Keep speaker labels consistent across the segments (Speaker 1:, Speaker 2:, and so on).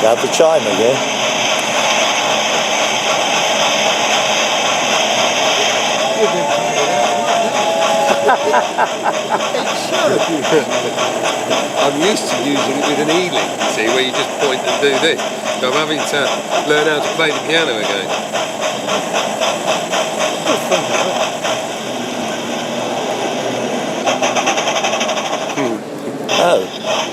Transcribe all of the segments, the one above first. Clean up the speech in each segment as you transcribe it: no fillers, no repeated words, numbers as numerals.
Speaker 1: Have the chime again.
Speaker 2: I'm used to using it with an E-link, see, where you just point and do this. So I'm having to learn how to play the piano again.
Speaker 1: Oh.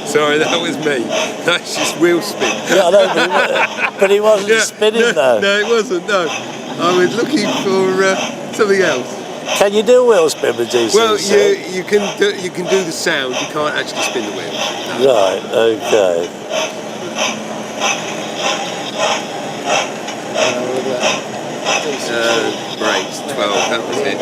Speaker 2: Sorry, that was me. That's just wheel spin.
Speaker 1: Yeah, I know, but he wasn't spinning though.
Speaker 2: No, it wasn't, no. I was looking for something else.
Speaker 1: Can you do wheel spin with GC?
Speaker 2: Well, you can do the sound, you can't actually spin the wheel.
Speaker 1: Right, okay.
Speaker 2: Brakes, 12, that was it.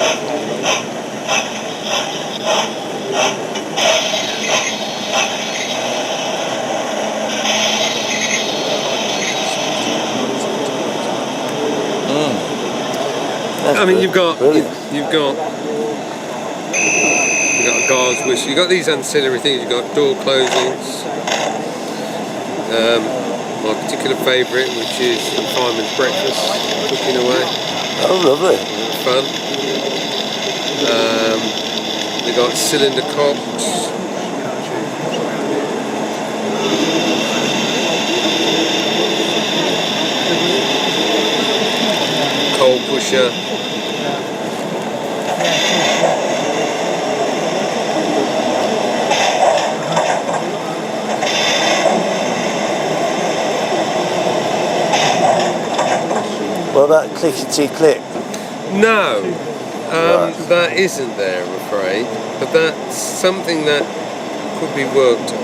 Speaker 2: I mean, you've got a guards whistle. You've got these ancillary things. You've got door closings. My particular favourite, which is the fireman's breakfast, cooking away.
Speaker 1: Oh, lovely.
Speaker 2: Fun. We've got cylinder cocks. Coal pusher.
Speaker 1: Well, that clickety-click.
Speaker 2: No, that isn't there, I'm afraid. But that's something that could be worked on.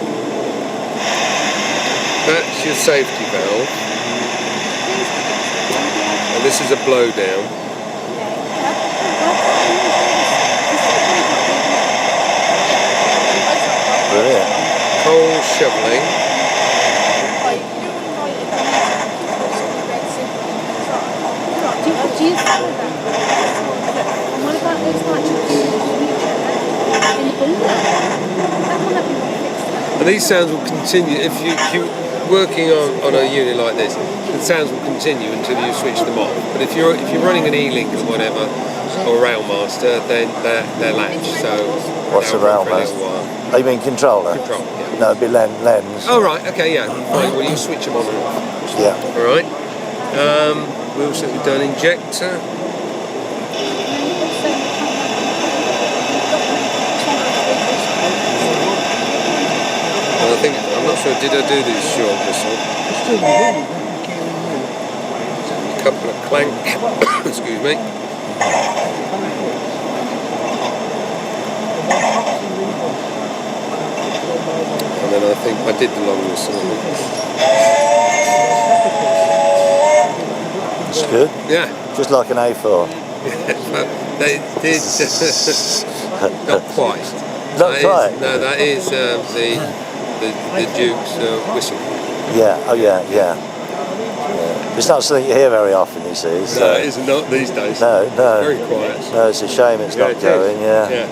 Speaker 2: That's your safety valve. And this is a blow down.
Speaker 1: Brilliant.
Speaker 2: Coal shoveling.
Speaker 3: Do you follow that? And what about those nitrogen in the window?
Speaker 2: And these sounds will continue if you're working on a unit like this. The sounds will continue until you switch them off. But if you're running an E-link or whatever, or Railmaster, then they're latched. So
Speaker 1: what's a Railmaster? Oh, you mean controller?
Speaker 2: Control. Yeah.
Speaker 1: No, it'd be lens.
Speaker 2: Oh right. Okay. Yeah. Fine. Well, you switch them on and off.
Speaker 1: Yeah.
Speaker 2: All right. We also have done injector. And I'm not sure. Did I do this short whistle? A couple of clank. Excuse me. And then I think I did the long whistle.
Speaker 1: It's good.
Speaker 2: Yeah.
Speaker 1: Just like an A4.
Speaker 2: They did not quite.
Speaker 1: Not quite.
Speaker 2: No, that is the Duke's whistle.
Speaker 1: Yeah. Oh yeah. Yeah. It's not something you hear very often, you see. So.
Speaker 2: No, it is not these days.
Speaker 1: No.
Speaker 2: Very quiet.
Speaker 1: No, it's a shame it's not going. Yeah.